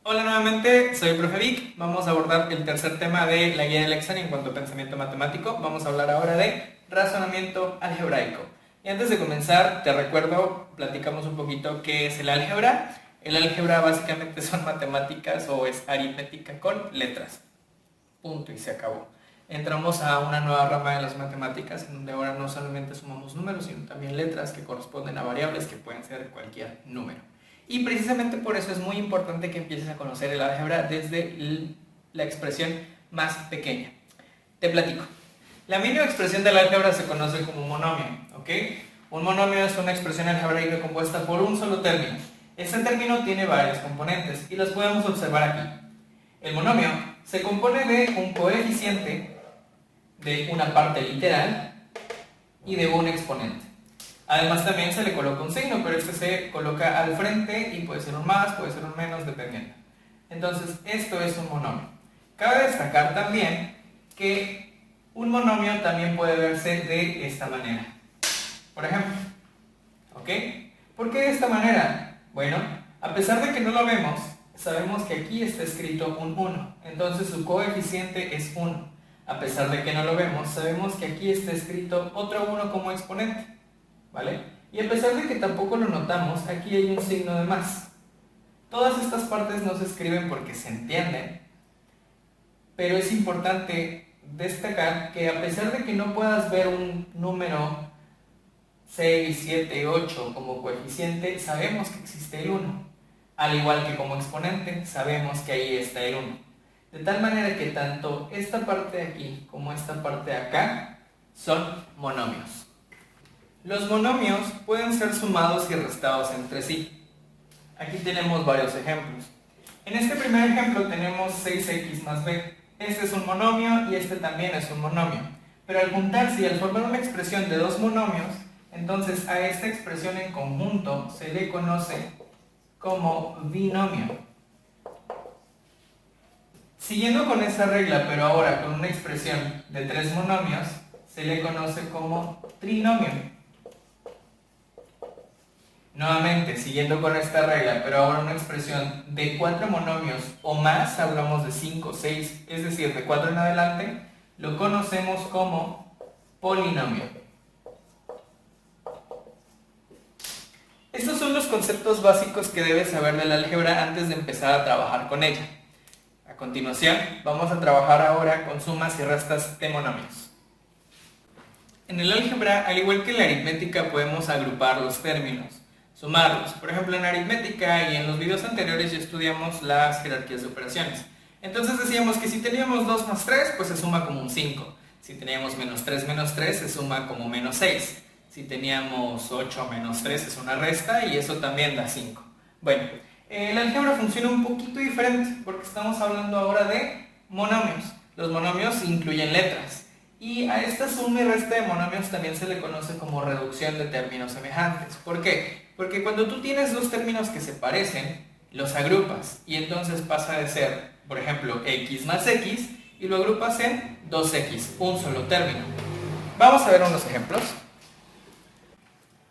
Hola nuevamente, soy el profe Vic. Vamos a abordar el tercer tema de la guía del examen en cuanto a pensamiento matemático. Vamos a hablar ahora de razonamiento algebraico. Y antes de comenzar, te recuerdo, platicamos un poquito qué es el álgebra. El álgebra básicamente son matemáticas o es aritmética con letras. Punto y se acabó. Entramos a una nueva rama de las matemáticas en donde ahora no solamente sumamos números, sino también letras que corresponden a variables que pueden ser cualquier número. Y precisamente por eso es muy importante que empieces a conocer el álgebra desde la expresión más pequeña. Te platico. La mínima expresión del álgebra se conoce como monomio, ¿ok? Un monomio es una expresión algebraica compuesta por un solo término. Este término tiene varios componentes y los podemos observar aquí. El monomio se compone de un coeficiente, de una parte literal y de un exponente. Además también se le coloca un signo, pero este se coloca al frente y puede ser un más, puede ser un menos, dependiendo. Entonces, esto es un monomio. Cabe destacar también que un monomio también puede verse de esta manera. Por ejemplo, ¿ok? ¿Por qué de esta manera? Bueno, a pesar de que no lo vemos, sabemos que aquí está escrito un 1, entonces su coeficiente es 1. A pesar de que no lo vemos, sabemos que aquí está escrito otro 1 como exponente, ¿vale? Y a pesar de que tampoco lo notamos, aquí hay un signo de más. Todas estas partes no se escriben porque se entienden, pero es importante destacar que a pesar de que no puedas ver un número 6, 7, 8 como coeficiente, sabemos que existe el 1. Al igual que como exponente, sabemos que ahí está el 1. De tal manera que tanto esta parte de aquí como esta parte de acá son monomios. Los monomios pueden ser sumados y restados entre sí. Aquí tenemos varios ejemplos. En este primer ejemplo tenemos 6x más b. Este es un monomio y este también es un monomio. Pero al juntarse y al formar una expresión de dos monomios, entonces a esta expresión en conjunto se le conoce como binomio. Siguiendo con esa regla, pero ahora con una expresión de tres monomios, se le conoce como trinomio. Nuevamente, siguiendo con esta regla, pero ahora una expresión de cuatro monomios o más, hablamos de 5, 6, es decir, de 4 en adelante, lo conocemos como polinomio. Estos son los conceptos básicos que debes saber del álgebra antes de empezar a trabajar con ella. A continuación, vamos a trabajar ahora con sumas y restas de monomios. En el álgebra, al igual que en la aritmética, podemos agrupar los términos, sumarlos. Por ejemplo, en aritmética y en los videos anteriores ya estudiamos las jerarquías de operaciones. Entonces decíamos que si teníamos 2 más 3, pues se suma como un 5. Si teníamos menos 3 menos 3, se suma como menos 6. Si teníamos 8 menos 3 es una resta y eso también da 5. Bueno, el álgebra funciona un poquito diferente porque estamos hablando ahora de monomios. Los monomios incluyen letras. Y a esta suma y resta de monomios también se le conoce como reducción de términos semejantes. ¿Por qué? Porque cuando tú tienes dos términos que se parecen, los agrupas y entonces pasa de ser, por ejemplo, x más x y lo agrupas en 2x, un solo término. Vamos a ver unos ejemplos.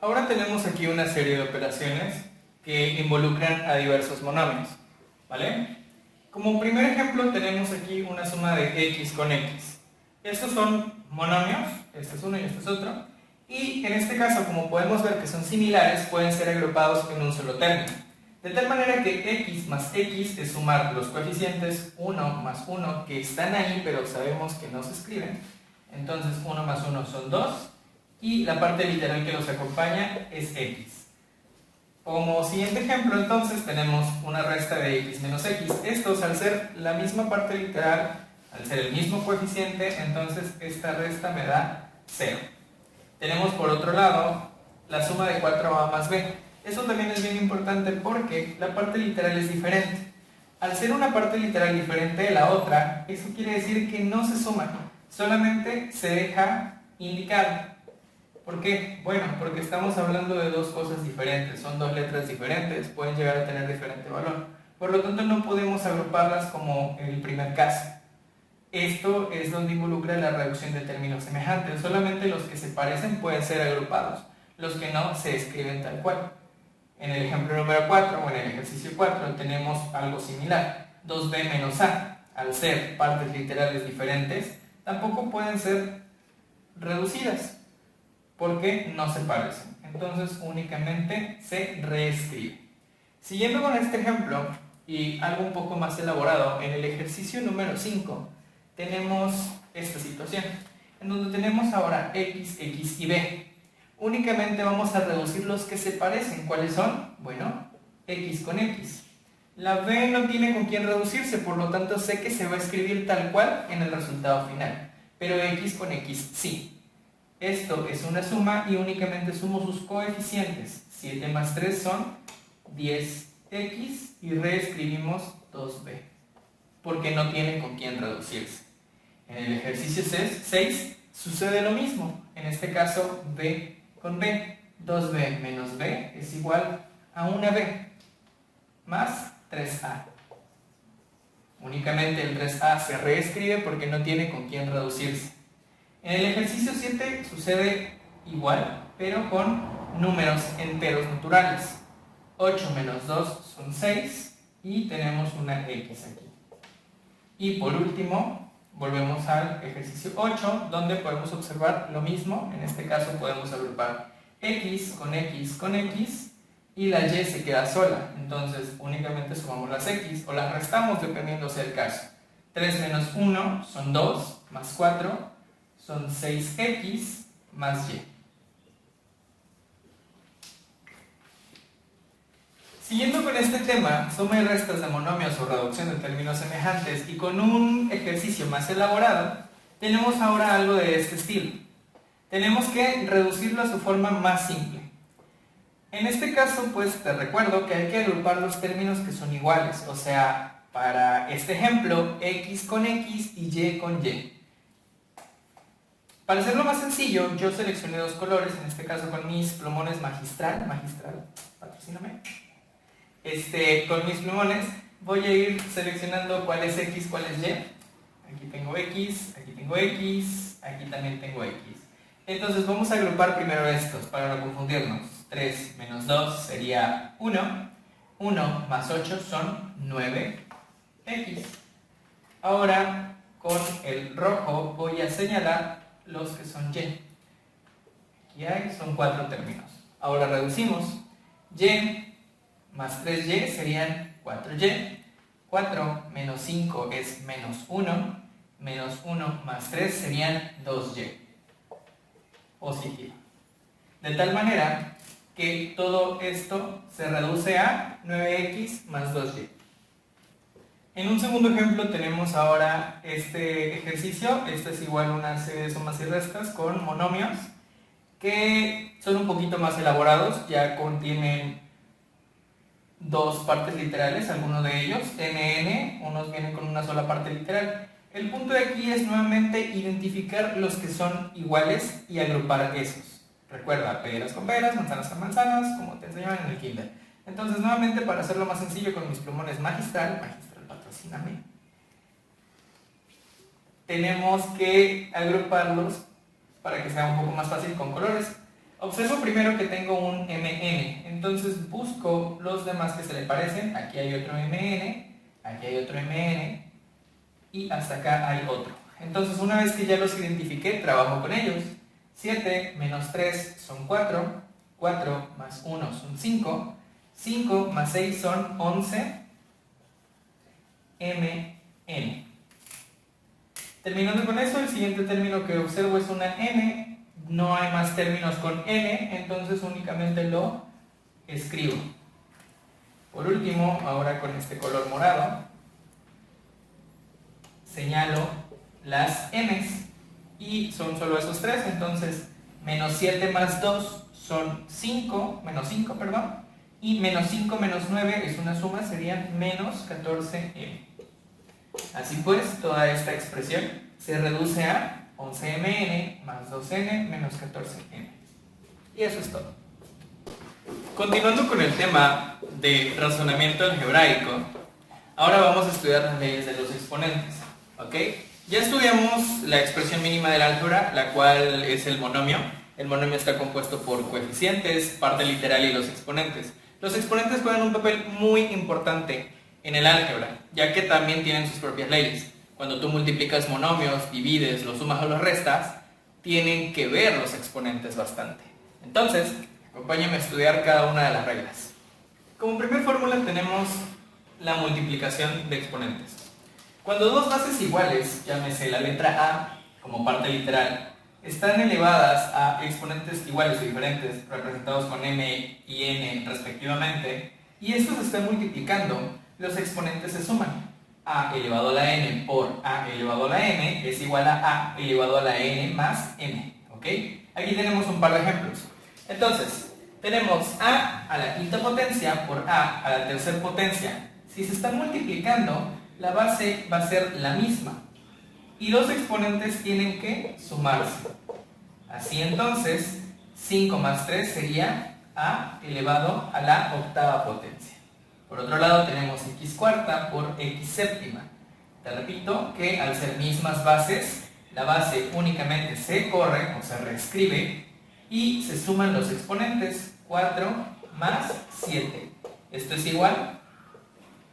Ahora tenemos aquí una serie de operaciones que involucran a diversos monomios, ¿vale? Como primer ejemplo tenemos aquí una suma de x con x. Estos son monomios, este es uno y este es otro, y en este caso, como podemos ver que son similares, pueden ser agrupados en un solo término. De tal manera que x más x es sumar los coeficientes 1 más 1 que están ahí, pero sabemos que no se escriben. Entonces 1 más 1 son 2, y la parte literal que los acompaña es x. Como siguiente ejemplo, entonces, tenemos una resta de x menos x. Estos, al ser la misma parte literal, al ser el mismo coeficiente, entonces esta resta me da 0. Tenemos por otro lado la suma de 4a más b. Eso también es bien importante porque la parte literal es diferente. Al ser una parte literal diferente de la otra, eso quiere decir que no se suma, solamente se deja indicado. ¿Por qué? Bueno, porque estamos hablando de dos cosas diferentes, son dos letras diferentes, pueden llegar a tener diferente valor. Por lo tanto, no podemos agruparlas como en el primer caso. Esto es donde involucra la reducción de términos semejantes. Solamente los que se parecen pueden ser agrupados, los que no se escriben tal cual. En el ejemplo número 4 o en el ejercicio 4 tenemos algo similar. 2b menos a, al ser partes literales diferentes, tampoco pueden ser reducidas porque no se parecen. Entonces únicamente se reescribe. Siguiendo con este ejemplo y algo un poco más elaborado, en el ejercicio número 5 tenemos esta situación, en donde tenemos ahora x, x y b. Únicamente vamos a reducir los que se parecen. ¿Cuáles son? Bueno, x con x. La b no tiene con quién reducirse, por lo tanto sé que se va a escribir tal cual en el resultado final. Pero x con x sí. Esto es una suma y únicamente sumo sus coeficientes. 7 más 3 son 10x y reescribimos 2b, porque no tiene con quién reducirse. En el ejercicio 6 sucede lo mismo. En este caso, b con b. 2b menos b es igual a 1b más 3a. Únicamente el 3a se reescribe porque no tiene con quién reducirse. En el ejercicio 7 sucede igual, pero con números enteros naturales. 8 menos 2 son 6 y tenemos una x aquí. Y por último, volvemos al ejercicio 8, donde podemos observar lo mismo. En este caso podemos agrupar x con x con x y la y se queda sola. Entonces únicamente sumamos las x o las restamos dependiendo sea el caso. 3 menos 1 son 2, más 4 son 6x más y. Siguiendo con este tema, suma y restas de monomios o reducción de términos semejantes, y con un ejercicio más elaborado, tenemos ahora algo de este estilo. Tenemos que reducirlo a su forma más simple. En este caso, pues te recuerdo que hay que agrupar los términos que son iguales, o sea, para este ejemplo, x con x y y con y. Para hacerlo más sencillo, yo seleccioné dos colores, en este caso con mis plumones magistral, patrocíname. Con mis plumones voy a ir seleccionando cuál es x, cuál es y. Aquí tengo x, aquí tengo x, aquí también tengo x. Entonces vamos a agrupar primero estos para no confundirnos. 3 menos 2 sería 1. 1 más 8 son 9x. Ahora con el rojo voy a señalar los que son y. Aquí son 4 términos. Ahora reducimos. Y más 3y serían 4y. 4 menos 5 es menos 1. Menos 1 más 3 serían 2y. Positiva. De tal manera que todo esto se reduce a 9x más 2y. En un segundo ejemplo tenemos ahora este ejercicio. Este es igual a una serie de sumas y restas con monomios que son un poquito más elaborados, ya contienen dos partes literales, algunos de ellos, n, unos vienen con una sola parte literal. El punto de aquí es nuevamente identificar los que son iguales y agrupar esos. Recuerda, peras con peras, manzanas con manzanas, como te enseñaban en el kinder. Entonces, nuevamente, para hacerlo más sencillo con mis plumones magistral, patrocíname, tenemos que agruparlos para que sea un poco más fácil con colores. Observo primero que tengo un MN, entonces busco los demás que se le parecen. Aquí hay otro MN, aquí hay otro MN y hasta acá hay otro. Entonces, una vez que ya los identifiqué, trabajo con ellos. 7 menos 3 son 4, 4 más 1 son 5, 5 más 6 son 11 MN. Terminando con eso, el siguiente término que observo es una N. No hay más términos con N, entonces únicamente lo escribo. Por último, ahora con este color morado, señalo las M's y son solo esos tres. Entonces, menos 7 más 2 son 5, menos 5, perdón, y menos 5 menos 9 es una suma, serían menos 14M. Así pues, toda esta expresión se reduce a 11mn más 2n menos 14m. Y eso es todo. Continuando con el tema de razonamiento algebraico, ahora vamos a estudiar las leyes de los exponentes. ¿Ok? Ya estudiamos la expresión mínima del álgebra, la cual es el monomio. El monomio está compuesto por coeficientes, parte literal y los exponentes. Los exponentes juegan un papel muy importante en el álgebra, ya que también tienen sus propias leyes. Cuando tú multiplicas monomios, divides, los sumas o los restas, tienen que ver los exponentes bastante. Entonces, acompáñame a estudiar cada una de las reglas. Como primer fórmula tenemos la multiplicación de exponentes. Cuando dos bases iguales, llámese la letra A como parte literal, están elevadas a exponentes iguales o diferentes, representados con m y n respectivamente, y estos se están multiplicando, los exponentes se suman. A elevado a la n por a elevado a la n es igual a elevado a la n más m. ¿Ok? Aquí tenemos un par de ejemplos. Entonces, tenemos a la quinta potencia por a la tercera potencia. Si se están multiplicando, la base va a ser la misma. Y los exponentes tienen que sumarse. Así entonces, 5 más 3 sería a elevado a la octava potencia. Por otro lado tenemos x cuarta por x séptima. Te repito que al ser mismas bases, la base únicamente se corre o se reescribe y se suman los exponentes 4 más 7. Esto es igual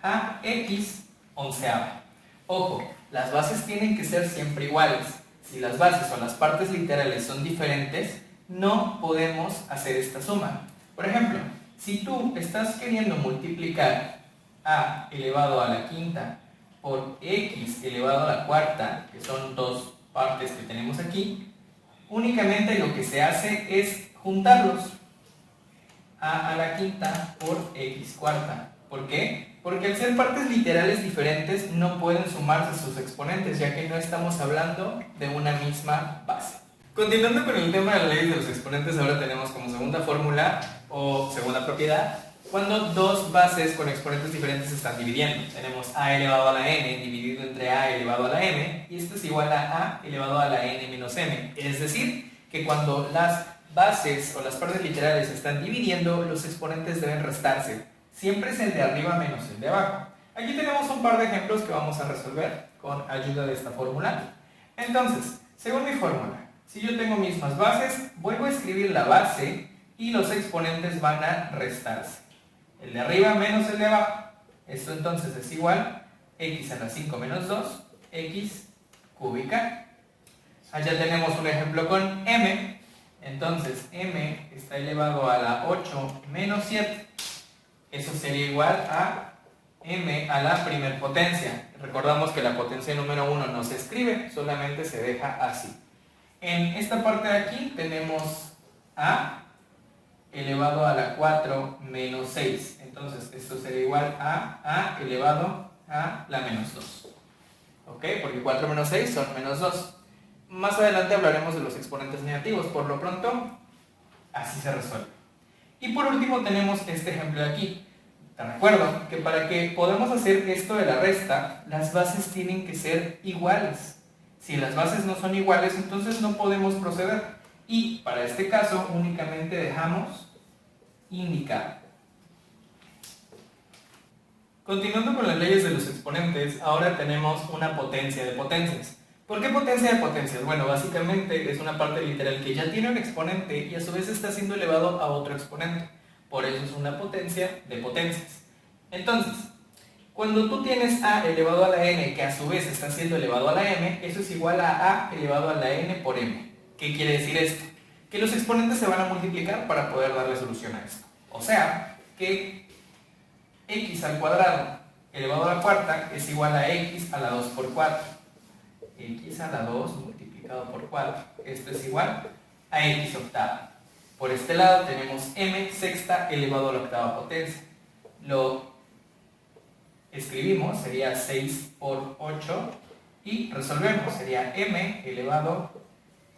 a x onceava. Ojo, las bases tienen que ser siempre iguales. Si las bases o las partes literales son diferentes, no podemos hacer esta suma. Por ejemplo, si tú estás queriendo multiplicar a elevado a la quinta por x elevado a la cuarta, que son dos partes que tenemos aquí, únicamente lo que se hace es juntarlos. A la quinta por x cuarta. ¿Por qué? Porque al ser partes literales diferentes no pueden sumarse sus exponentes, ya que no estamos hablando de una misma base. Continuando con el tema de la ley de los exponentes, ahora tenemos como segunda fórmula o segunda propiedad cuando dos bases con exponentes diferentes se están dividiendo. Tenemos a elevado a la n dividido entre a elevado a la m, y esto es igual a elevado a la n menos m. Es decir, que cuando las bases o las partes literales se están dividiendo, los exponentes deben restarse. Siempre es el de arriba menos el de abajo. Aquí tenemos un par de ejemplos que vamos a resolver con ayuda de esta fórmula. Entonces, según mi fórmula, si yo tengo mismas bases, vuelvo a escribir la base y los exponentes van a restarse. El de arriba menos el de abajo. Esto entonces es igual a x a la 5 menos 2, x cúbica. Allá tenemos un ejemplo con m. Entonces, m está elevado a la 8 menos 7. Eso sería igual a m a la primer potencia. Recordamos que la potencia número 1 no se escribe, solamente se deja así. En esta parte de aquí tenemos a elevado a la 4 menos 6. Entonces, esto sería igual a elevado a la menos 2. ¿Ok? Porque 4 menos 6 son menos 2. Más adelante hablaremos de los exponentes negativos. Por lo pronto, así se resuelve. Y por último tenemos este ejemplo de aquí. Te recuerdo que para que podamos hacer esto de la resta, las bases tienen que ser iguales. Si las bases no son iguales, entonces no podemos proceder. Y para este caso únicamente dejamos indicado. Continuando con las leyes de los exponentes, ahora tenemos una potencia de potencias. ¿Por qué potencia de potencias? Bueno, básicamente es una parte literal que ya tiene un exponente y a su vez está siendo elevado a otro exponente. Por eso es una potencia de potencias. Entonces, cuando tú tienes a elevado a la n que a su vez está siendo elevado a la m, eso es igual a elevado a la n por m. ¿Qué quiere decir esto? Que los exponentes se van a multiplicar para poder darle solución a esto. O sea, que x al cuadrado elevado a la cuarta es igual a x a la 2 por 4. X a la 2 multiplicado por 4. Esto es igual a x octava. Por este lado tenemos m sexta elevado a la octava potencia. Lo escribimos, sería 6 por 8 y resolvemos, sería m elevado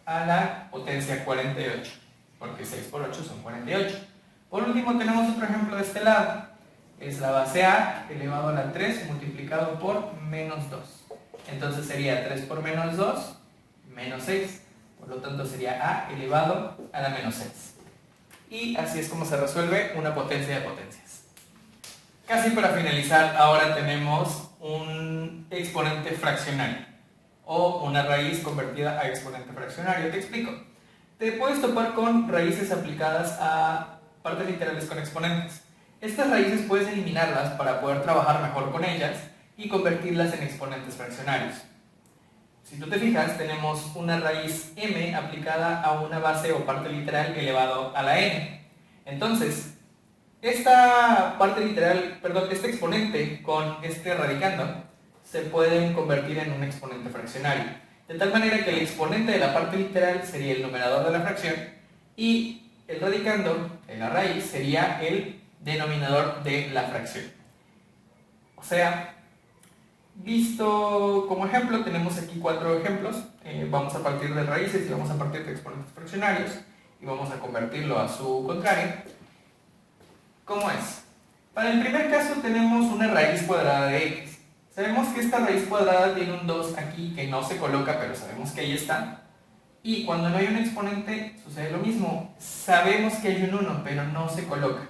a la potencia 48, porque 6 por 8 son 48. Por último tenemos otro ejemplo de este lado, es la base a elevado a la 3 multiplicado por menos 2. Entonces sería 3 por menos 2, menos 6, por lo tanto sería a elevado a la menos 6. Y así es como se resuelve una potencia de potencias. Casi para finalizar, ahora tenemos un exponente fraccionario o una raíz convertida a exponente fraccionario. Te explico. Te puedes topar con raíces aplicadas a partes literales con exponentes. Estas raíces puedes eliminarlas para poder trabajar mejor con ellas y convertirlas en exponentes fraccionarios. Si tú te fijas, tenemos una raíz m aplicada a una base o parte literal elevado a la n. Entonces, esta parte literal, perdón, este exponente con este radicando se pueden convertir en un exponente fraccionario. De tal manera que el exponente de la parte literal sería el numerador de la fracción y el radicando en la raíz sería el denominador de la fracción. O sea, visto como ejemplo, tenemos aquí 4 ejemplos. Vamos a partir de raíces y vamos a partir de exponentes fraccionarios y vamos a convertirlo a su contrario. ¿Cómo es? Para el primer caso tenemos una raíz cuadrada de x. Sabemos que esta raíz cuadrada tiene un 2 aquí que no se coloca, pero sabemos que ahí está. Y cuando no hay un exponente sucede lo mismo. Sabemos que hay un 1, pero no se coloca.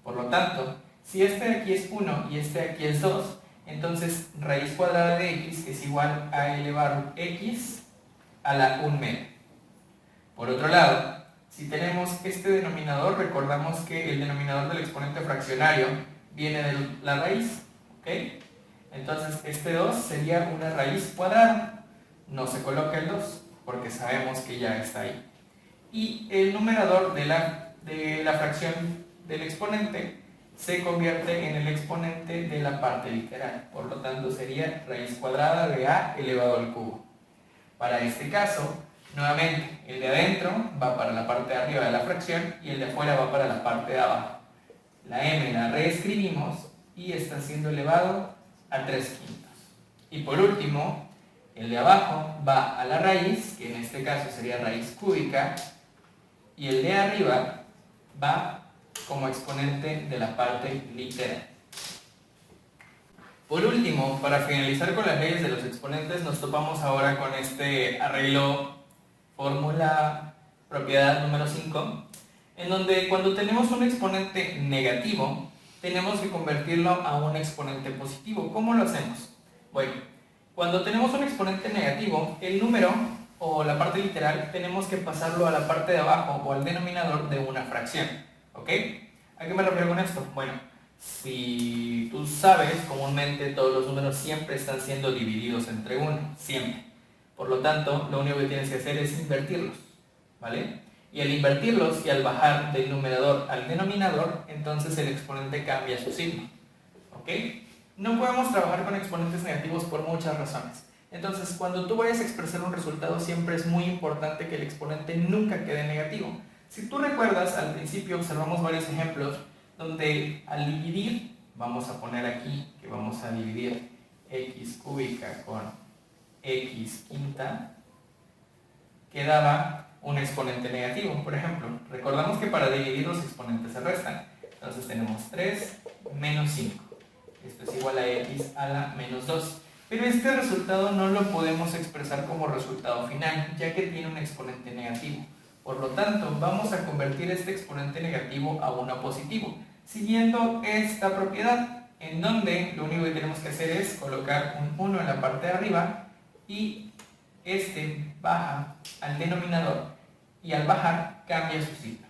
Por lo tanto, si este de aquí es 1 y este de aquí es 2, entonces raíz cuadrada de x es igual a elevar x a la 1 media. Por otro lado, si tenemos este denominador, recordamos que el denominador del exponente fraccionario viene de la raíz, ¿ok? Entonces este 2 sería una raíz cuadrada. No se coloca el 2 porque sabemos que ya está ahí. Y el numerador de la fracción del exponente se convierte en el exponente de la parte literal. Por lo tanto sería raíz cuadrada de a elevado al cubo. Para este caso, nuevamente, el de adentro va para la parte de arriba de la fracción y el de afuera va para la parte de abajo. La m la reescribimos y está siendo elevado a 3/5. Y por último, el de abajo va a la raíz, que en este caso sería raíz cúbica, y el de arriba va como exponente de la parte literal. Por último, para finalizar con las leyes de los exponentes, nos topamos ahora con este arreglo fórmula propiedad número 5, en donde cuando tenemos un exponente negativo, tenemos que convertirlo a un exponente positivo. ¿Cómo lo hacemos? Bueno, cuando tenemos un exponente negativo, el número o la parte literal tenemos que pasarlo a la parte de abajo o al denominador de una fracción. ¿Ok? ¿A qué me refiero con esto? Bueno, si tú sabes, comúnmente todos los números siempre están siendo divididos entre 1, siempre. Por lo tanto, lo único que tienes que hacer es invertirlos, ¿vale? Y al invertirlos y al bajar del numerador al denominador, entonces el exponente cambia su signo, ¿ok? No podemos trabajar con exponentes negativos por muchas razones. Entonces, cuando tú vayas a expresar un resultado, siempre es muy importante que el exponente nunca quede negativo. Si tú recuerdas, al principio observamos varios ejemplos donde al dividir, vamos a poner aquí que vamos a dividir x cúbica con x quinta, quedaba un exponente negativo. Por ejemplo, recordamos que para dividir los exponentes se restan. Entonces tenemos 3 menos 5. Esto es igual a x a la menos 2. Pero este resultado no lo podemos expresar como resultado final, ya que tiene un exponente negativo. Por lo tanto, vamos a convertir este exponente negativo a uno positivo, siguiendo esta propiedad, en donde lo único que tenemos que hacer es colocar un 1 en la parte de arriba y este baja al denominador y al bajar cambia su signo.